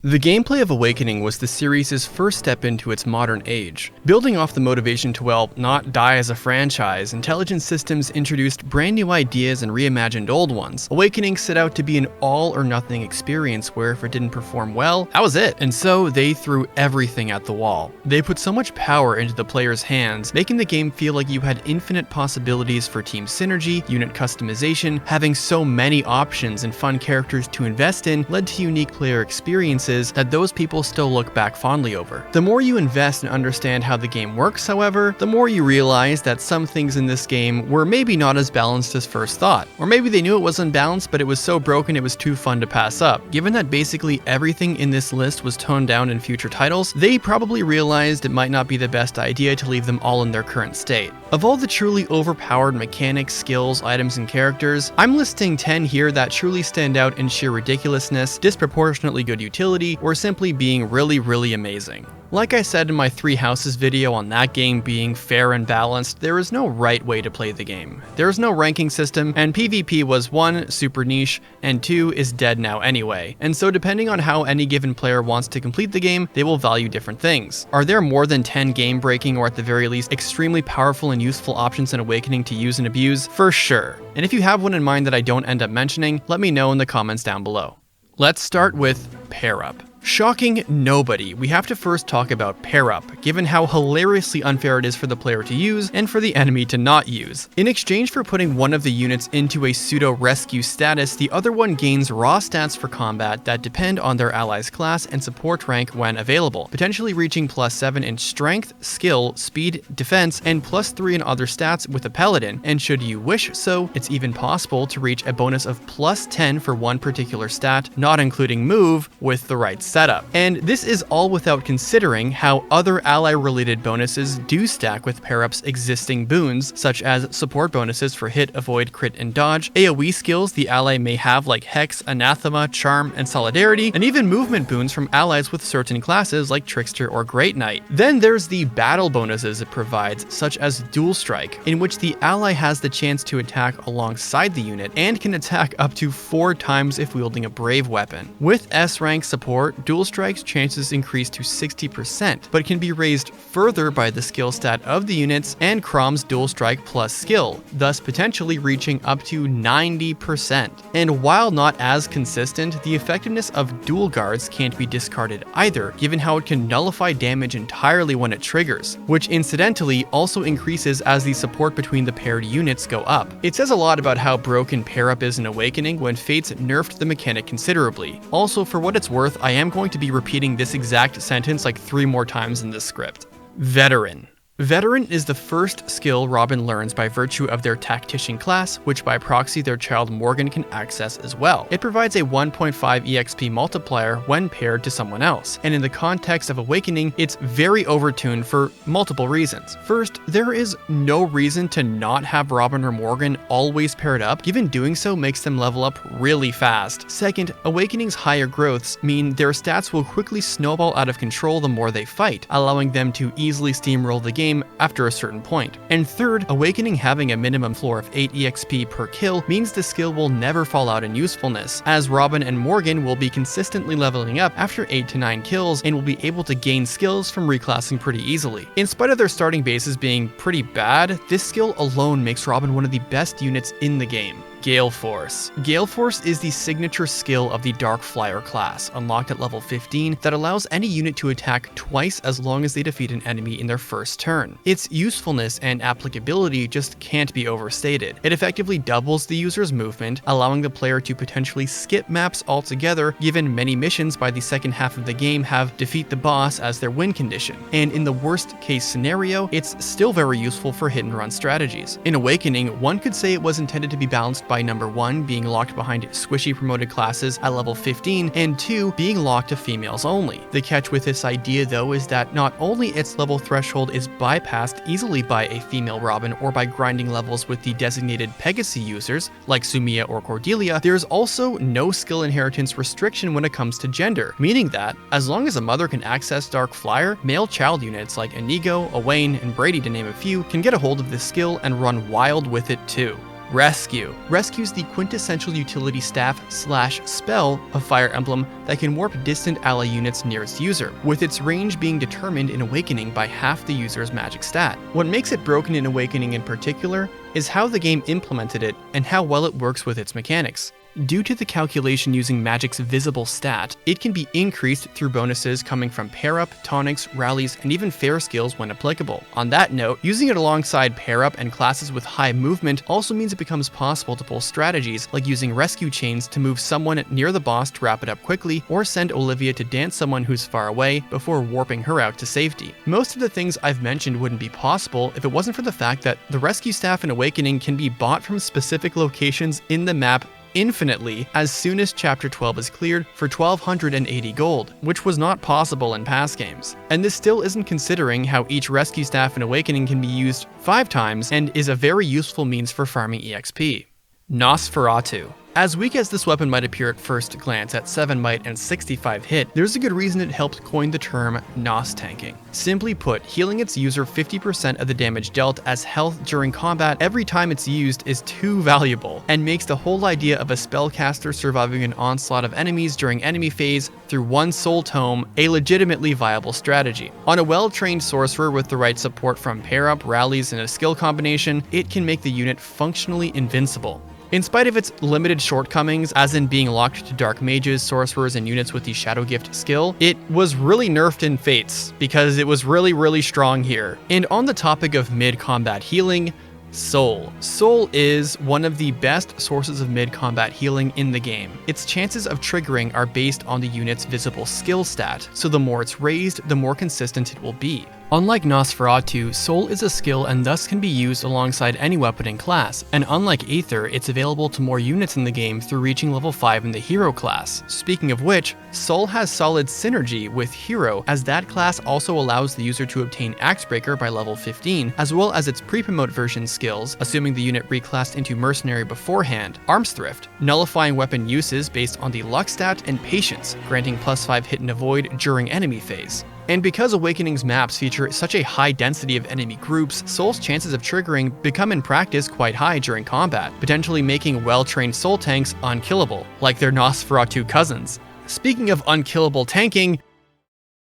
The gameplay of Awakening was the series' first step into its modern age. Building off the motivation to, well, not die as a franchise, Intelligent Systems introduced brand new ideas and reimagined old ones. Awakening set out to be an all-or-nothing experience where if it didn't perform well, that was it. And so they threw everything at the wall. They put so much power into the player's hands, making the game feel like you had infinite possibilities for team synergy, unit customization. Having so many options and fun characters to invest in led to unique player experiences that those people still look back fondly over. The more you invest and understand how the game works, however, the more you realize that some things in this game were maybe not as balanced as first thought. Or maybe they knew it was unbalanced, but it was so broken it was too fun to pass up. Given that basically everything in this list was toned down in future titles, they probably realized it might not be the best idea to leave them all in their current state. Of all the truly overpowered mechanics, skills, items, and characters, I'm listing 10 here that truly stand out in sheer ridiculousness, disproportionately good utility, or simply being really amazing. Like I said in my 3 Houses video on that game being fair and balanced, there is no right way to play the game. There is no ranking system, and PvP was 1, super niche, and 2, is dead now anyway. And so depending on how any given player wants to complete the game, they will value different things. Are there more than 10 game-breaking or at the very least extremely powerful and useful options in Awakening to use and abuse? For sure. And if you have one in mind that I don't end up mentioning, let me know in the comments down below. Let's start with Pair Up. Shocking nobody, we have to first talk about Pair Up, given how hilariously unfair it is for the player to use and for the enemy to not use. In exchange for putting one of the units into a pseudo-rescue status, the other one gains raw stats for combat that depend on their ally's class and support rank when available, potentially reaching +7 in strength, skill, speed, defense, and +3 in other stats with a paladin, and should you wish so, it's even possible to reach a bonus of +10 for one particular stat, not including move, with the right setup. And this is all without considering how other ally-related bonuses do stack with pair-ups existing boons, such as support bonuses for hit, avoid, crit, and dodge, AoE skills the ally may have like Hex, Anathema, Charm, and Solidarity, and even movement boons from allies with certain classes like Trickster or Great Knight. Then there's the battle bonuses it provides, such as Dual Strike, in which the ally has the chance to attack alongside the unit and can attack up to 4 times if wielding a brave weapon. With S-rank support, Dual Strike's chances increase to 60%, but can be raised further by the skill stat of the units and Crom's Dual Strike plus skill, thus potentially reaching up to 90%. And while not as consistent, the effectiveness of Dual Guards can't be discarded either, given how it can nullify damage entirely when it triggers, which incidentally also increases as the support between the paired units go up. It says a lot about how broken Pair Up is in Awakening when Fates nerfed the mechanic considerably. Also, for what it's worth, I am going to be repeating this exact sentence like 3 more times in this script. Veteran. Veteran is the first skill Robin learns by virtue of their Tactician class, which by proxy their child Morgan can access as well. It provides a 1.5 EXP multiplier when paired to someone else, and in the context of Awakening, it's very overtuned for multiple reasons. First, there is no reason to not have Robin or Morgan always paired up, given doing so makes them level up really fast. Second, Awakening's higher growths mean their stats will quickly snowball out of control the more they fight, allowing them to easily steamroll the game after a certain point. And third, Awakening having a minimum floor of 8 EXP per kill means the skill will never fall out in usefulness, as Robin and Morgan will be consistently leveling up after 8 to 9 kills and will be able to gain skills from reclassing pretty easily. In spite of their starting bases being pretty bad, this skill alone makes Robin one of the best units in the game. Galeforce. Galeforce is the signature skill of the Dark Flyer class, unlocked at level 15, that allows any unit to attack twice as long as they defeat an enemy in their first turn. Its usefulness and applicability just can't be overstated. It effectively doubles the user's movement, allowing the player to potentially skip maps altogether, given many missions by the second half of the game have defeat the boss as their win condition. And in the worst case scenario, it's still very useful for hit and run strategies. In Awakening, one could say it was intended to be balanced by number 1 being locked behind squishy promoted classes at level 15, and 2 being locked to females only. The catch with this idea though is that not only its level threshold is bypassed easily by a female Robin or by grinding levels with the designated Pegasus users like Sumia or Cordelia, there's also no skill inheritance restriction when it comes to gender, meaning that as long as a mother can access Dark Flyer, male child units like Inigo, Owain, and Brady to name a few can get a hold of this skill and run wild with it too. Rescue. Rescue's the quintessential utility staff/spell of Fire Emblem that can warp distant ally units near its user, with its range being determined in Awakening by half the user's magic stat. What makes it broken in Awakening in particular is how the game implemented it and how well it works with its mechanics. Due to the calculation using magic's visible stat, it can be increased through bonuses coming from pair-up, tonics, rallies, and even fair skills when applicable. On that note, using it alongside pair-up and classes with high movement also means it becomes possible to pull strategies like using rescue chains to move someone near the boss to wrap it up quickly, or send Olivia to dance someone who's far away before warping her out to safety. Most of the things I've mentioned wouldn't be possible if it wasn't for the fact that the rescue staff in Awakening can be bought from specific locations in the map infinitely as soon as Chapter 12 is cleared for 1280 gold, which was not possible in past games. And this still isn't considering how each rescue staff in Awakening can be used 5 times and is a very useful means for farming EXP. Nosferatu. As weak as this weapon might appear at first glance at 7 might and 65 hit, there's a good reason it helped coin the term Nos tanking. Simply put, healing its user 50% of the damage dealt as health during combat every time it's used is too valuable, and makes the whole idea of a spellcaster surviving an onslaught of enemies during enemy phase through one soul tome a legitimately viable strategy. On a well-trained sorcerer with the right support from pair-up, rallies, and a skill combination, it can make the unit functionally invincible. In spite of its limited shortcomings, as in being locked to dark mages, sorcerers, and units with the Shadow Gift skill, it was really nerfed in Fates, because it was really strong here. And on the topic of mid-combat healing, Soul. Soul is one of the best sources of mid-combat healing in the game. Its chances of triggering are based on the unit's visible skill stat, so the more it's raised, the more consistent it will be. Unlike Nosferatu, Soul is a skill and thus can be used alongside any weapon in class, and unlike Aether, it's available to more units in the game through reaching level 5 in the Hero class. Speaking of which, Soul has solid synergy with Hero, as that class also allows the user to obtain Axebreaker by level 15, as well as its pre-promote version skills, assuming the unit reclassed into Mercenary beforehand, Arms Thrift, nullifying weapon uses based on the luck stat, and Patience, granting +5 hit and avoid during enemy phase. And because Awakening's maps feature such a high density of enemy groups, Soul's chances of triggering become in practice quite high during combat, potentially making well-trained Soul tanks unkillable, like their Nosferatu cousins. Speaking of unkillable tanking,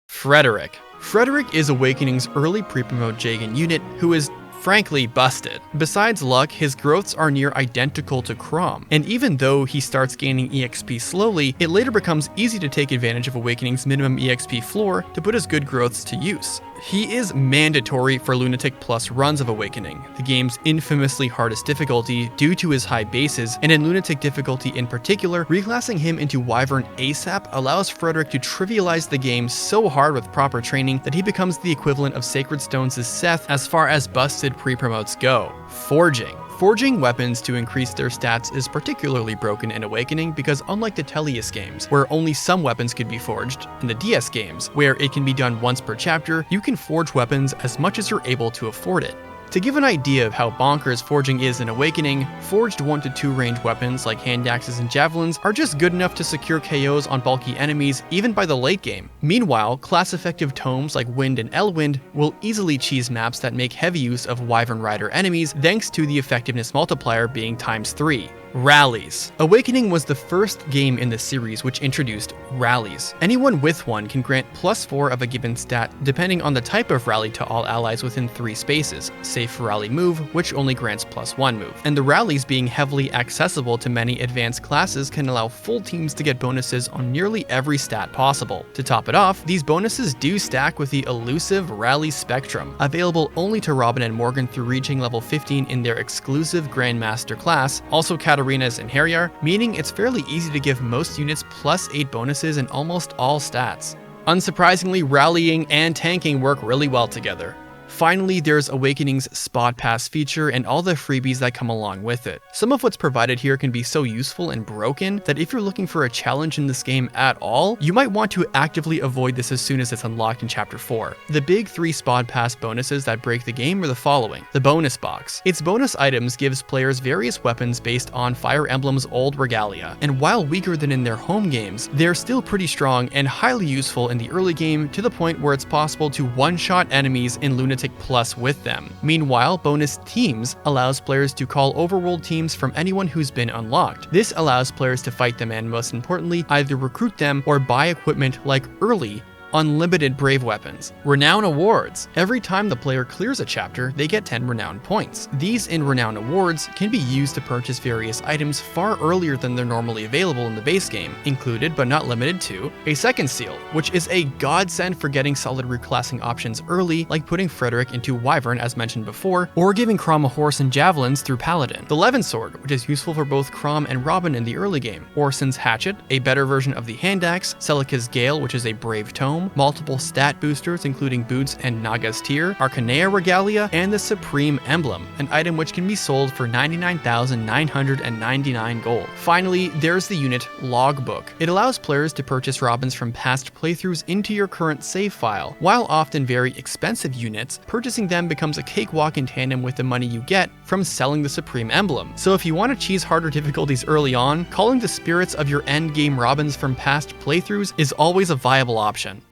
Frederick. Frederick is Awakening's early pre-promote Jagan unit who is frankly busted. Besides luck, his growths are near identical to Chrom, and even though he starts gaining EXP slowly, it later becomes easy to take advantage of Awakening's minimum EXP floor to put his good growths to use. He is mandatory for Lunatic Plus runs of Awakening, the game's infamously hardest difficulty due to his high bases, and in Lunatic difficulty in particular, reclassing him into Wyvern ASAP allows Frederick to trivialize the game so hard with proper training that he becomes the equivalent of Sacred Stones' Seth as far as busted pre-promotes go. Forging. Forging weapons to increase their stats is particularly broken in Awakening because unlike the Teleus games, where only some weapons could be forged, in the DS games, where it can be done once per chapter, you can forge weapons as much as you're able to afford it. To give an idea of how bonkers forging is in Awakening, forged 1 to 2 range weapons like hand axes and javelins are just good enough to secure KOs on bulky enemies even by the late game. Meanwhile, class-effective tomes like Wind and Elwind will easily cheese maps that make heavy use of Wyvern Rider enemies thanks to the effectiveness multiplier being ×3. Rallies. Awakening was the first game in the series which introduced Rallies. Anyone with one can grant +4 of a given stat depending on the type of rally to all allies within 3 spaces, save for Rally Move, which only grants +1 move. And the rallies being heavily accessible to many advanced classes can allow full teams to get bonuses on nearly every stat possible. To top it off, these bonuses do stack with the elusive Rally Spectrum, available only to Robin and Morgan through reaching level 15 in their exclusive Grandmaster class, also Katarinas and Harryar, meaning it's fairly easy to give most units +8 bonuses in almost all stats. Unsurprisingly, rallying and tanking work really well together. Finally, there's Awakening's Spotpass feature and all the freebies that come along with it. Some of what's provided here can be so useful and broken that if you're looking for a challenge in this game at all, you might want to actively avoid this as soon as it's unlocked in Chapter 4. The big 3 Spotpass bonuses that break the game are the following. The Bonus Box. Its bonus items gives players various weapons based on Fire Emblem's old regalia, and while weaker than in their home games, they're still pretty strong and highly useful in the early game to the point where it's possible to one-shot enemies in Lunatic Lunatic Plus with them. Meanwhile, bonus Teams allows players to call overworld teams from anyone who's been unlocked. This allows players to fight them and, most importantly, either recruit them or buy equipment like early unlimited brave weapons. Renown awards. Every time the player clears a chapter, they get 10 renown points. These in renown awards can be used to purchase various items far earlier than they're normally available in the base game, included but not limited to a second seal, which is a godsend for getting solid reclassing options early, like putting Frederick into Wyvern as mentioned before, or giving Crom a horse and javelins through Paladin. The Levin sword, which is useful for both Crom and Robin in the early game. Orson's hatchet, a better version of the hand axe. Celica's Gale, which is a brave tome. Multiple stat boosters including Boots and Naga's Tear, Arcanea Regalia, and the Supreme Emblem, an item which can be sold for 99,999 gold. Finally, there's the unit Logbook. It allows players to purchase Robins from past playthroughs into your current save file. While often very expensive units, purchasing them becomes a cakewalk in tandem with the money you get from selling the Supreme Emblem. So if you want to cheese harder difficulties early on, calling the spirits of your endgame Robins from past playthroughs is always a viable option.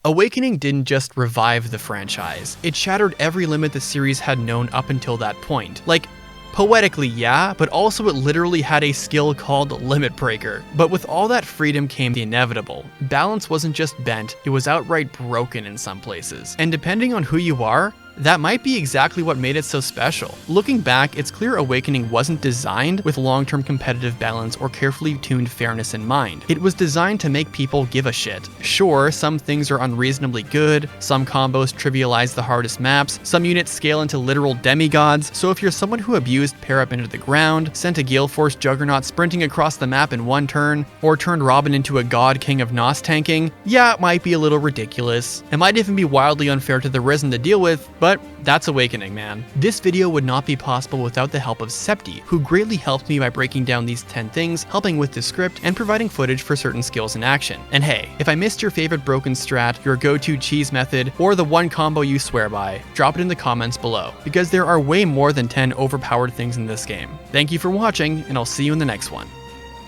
Awakening didn't just revive the franchise, it shattered every limit the series had known up until that point. Like, poetically, yeah, but also it literally had a skill called Limit Breaker. But with all that freedom came the inevitable. Balance wasn't just bent, it was outright broken in some places. And depending on who you are, that might be exactly what made it so special. Looking back, it's clear Awakening wasn't designed with long-term competitive balance or carefully tuned fairness in mind. It was designed to make people give a shit. Sure, some things are unreasonably good, some combos trivialize the hardest maps, some units scale into literal demigods, so if you're someone who abused Pair Up into the ground, sent a Galeforce Juggernaut sprinting across the map in one turn, or turned Robin into a god king of Nos tanking, yeah, it might be a little ridiculous. It might even be wildly unfair to the Risen to deal with, but that's Awakening, man. This video would not be possible without the help of Scepti, who greatly helped me by breaking down these 10 things, helping with the script, and providing footage for certain skills in action. And hey, if I missed your favorite broken strat, your go-to cheese method, or the one combo you swear by, drop it in the comments below, because there are way more than 10 overpowered things in this game. Thank you for watching, and I'll see you in the next one.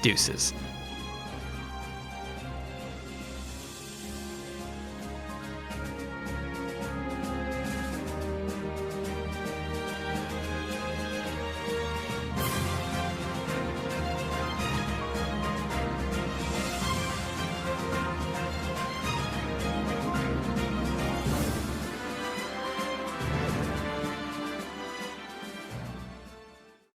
Deuces.